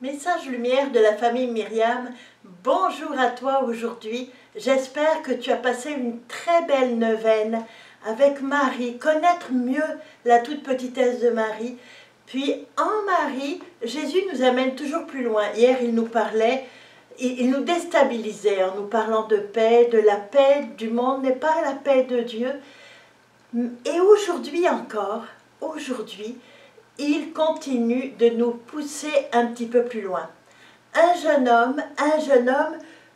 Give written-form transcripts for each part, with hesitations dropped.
Message lumière de la famille Myriam, bonjour à toi aujourd'hui. J'espère que tu as passé une très belle neuvaine avec Marie, connaître mieux la toute petitesse de Marie. Puis en Marie, Jésus nous amène toujours plus loin. Hier, il nous parlait, il nous déstabilisait en nous parlant de paix, de la paix du monde n'est pas la paix de Dieu. Et aujourd'hui encore, il continue de nous pousser un petit peu plus loin. Un jeune homme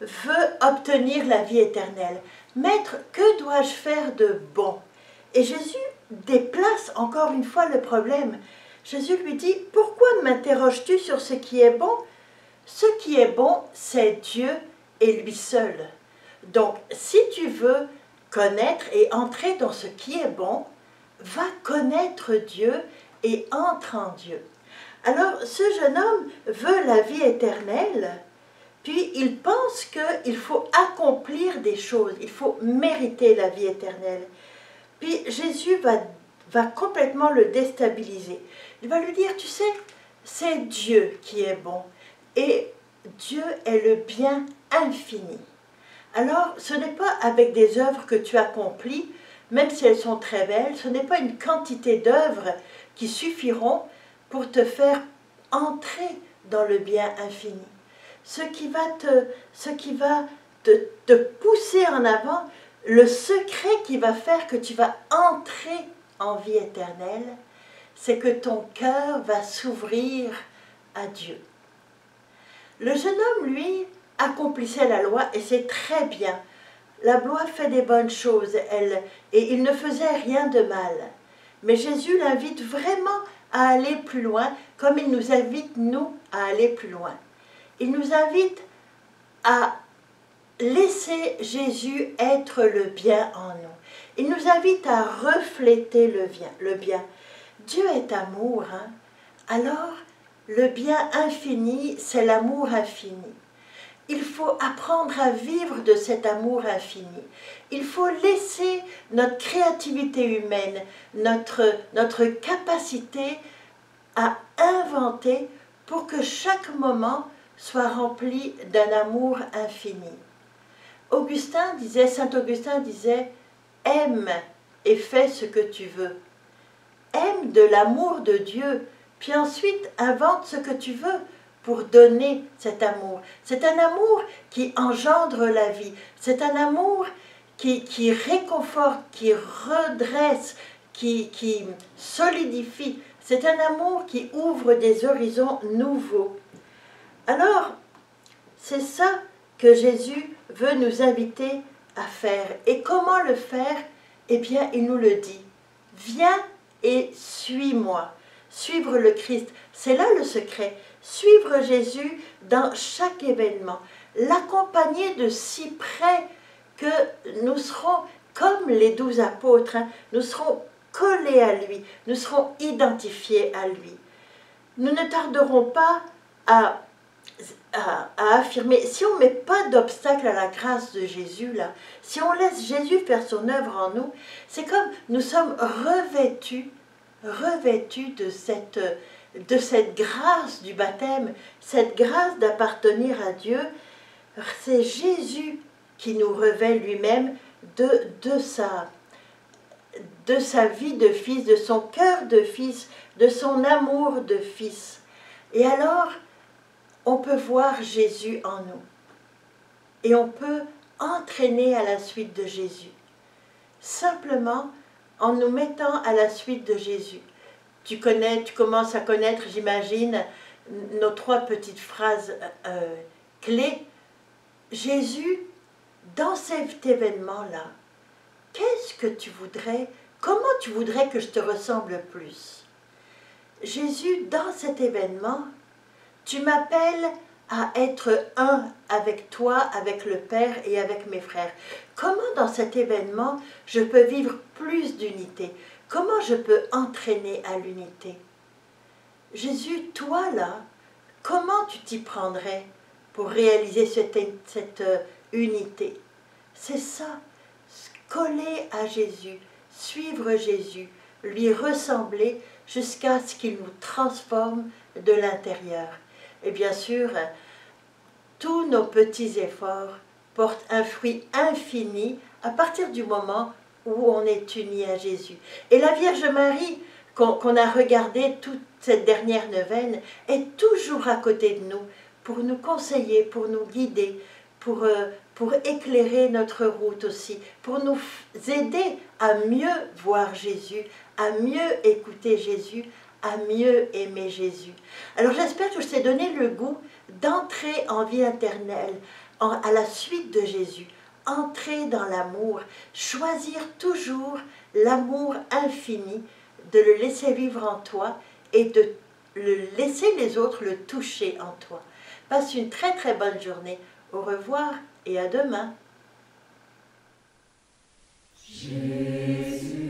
veut obtenir la vie éternelle. Maître, que dois-je faire de bon? Et Jésus déplace encore une fois le problème. Jésus lui dit, pourquoi m'interroges-tu sur ce qui est bon? Ce qui est bon, c'est Dieu et lui seul. Donc, si tu veux connaître et entrer dans ce qui est bon, va connaître Dieu et entre en Dieu. Alors, ce jeune homme veut la vie éternelle, puis il pense qu'il faut accomplir des choses, il faut mériter la vie éternelle. Puis Jésus va complètement le déstabiliser. Il va lui dire, tu sais, c'est Dieu qui est bon, et Dieu est le bien infini. Alors, ce n'est pas avec des œuvres que tu accomplis, même si elles sont très belles, ce n'est pas une quantité d'œuvres qui suffiront pour te faire entrer dans le bien infini. Ce qui va te pousser en avant, le secret qui va faire que tu vas entrer en vie éternelle, c'est que ton cœur va s'ouvrir à Dieu. Le jeune homme, lui, accomplissait la loi et c'est très bien. La loi fait des bonnes choses, et il ne faisait rien de mal. Mais Jésus l'invite vraiment à aller plus loin, comme il nous invite, nous, à aller plus loin. Il nous invite à laisser Jésus être le bien en nous. Il nous invite à refléter le bien. Dieu est amour, hein? Alors le bien infini, c'est l'amour infini. Il faut apprendre à vivre de cet amour infini. Il faut laisser notre créativité humaine, notre capacité à inventer pour que chaque moment soit rempli d'un amour infini. Saint Augustin disait, aime et fais ce que tu veux. Aime de l'amour de Dieu, puis ensuite invente ce que tu veux pour donner cet amour. C'est un amour qui engendre la vie. C'est un amour qui réconforte, qui redresse, qui solidifie. C'est un amour qui ouvre des horizons nouveaux. Alors, c'est ça que Jésus veut nous inviter à faire. Et comment le faire? Eh bien, il nous le dit. Viens et suis-moi. Suivre le Christ, c'est là le secret. Suivre Jésus dans chaque événement. L'accompagner de si près que nous serons comme les 12 apôtres. Nous serons collés à lui. Nous serons identifiés à lui. Nous ne tarderons pas à affirmer, si on ne met pas d'obstacle à la grâce de Jésus, là, si on laisse Jésus faire son œuvre en nous, c'est comme nous sommes revêtus de cette grâce du baptême, cette grâce d'appartenir à Dieu. C'est Jésus qui nous revêt lui-même de sa vie de fils, de son cœur de fils, de son amour de fils. Et alors, on peut voir Jésus en nous. Et on peut entraîner à la suite de Jésus. Simplement en nous mettant à la suite de Jésus. Tu commences à connaître, j'imagine, nos 3 petites phrases clés. Jésus, dans cet événement-là, qu'est-ce que tu voudrais, comment tu voudrais que je te ressemble plus? Jésus, dans cet événement, tu m'appelles à être un avec toi, avec le Père et avec mes frères. Comment dans cet événement je peux vivre plus d'unité? Comment je peux entraîner à l'unité? Jésus, toi là, comment tu t'y prendrais pour réaliser cette unité? C'est ça, coller à Jésus, suivre Jésus, lui ressembler jusqu'à ce qu'il nous transforme de l'intérieur. Et bien sûr, tous nos petits efforts portent un fruit infini à partir du moment où on est uni à Jésus. Et la Vierge Marie, qu'on a regardée toute cette dernière neuvaine, est toujours à côté de nous pour nous conseiller, pour nous guider, pour éclairer notre route aussi, pour nous aider à mieux voir Jésus, à mieux écouter Jésus, à mieux aimer Jésus. Alors j'espère que je t'ai donné le goût d'entrer en vie éternelle, à la suite de Jésus, entrer dans l'amour, choisir toujours l'amour infini, de le laisser vivre en toi et de laisser les autres le toucher en toi. Passe une très très bonne journée. Au revoir et à demain. Jésus.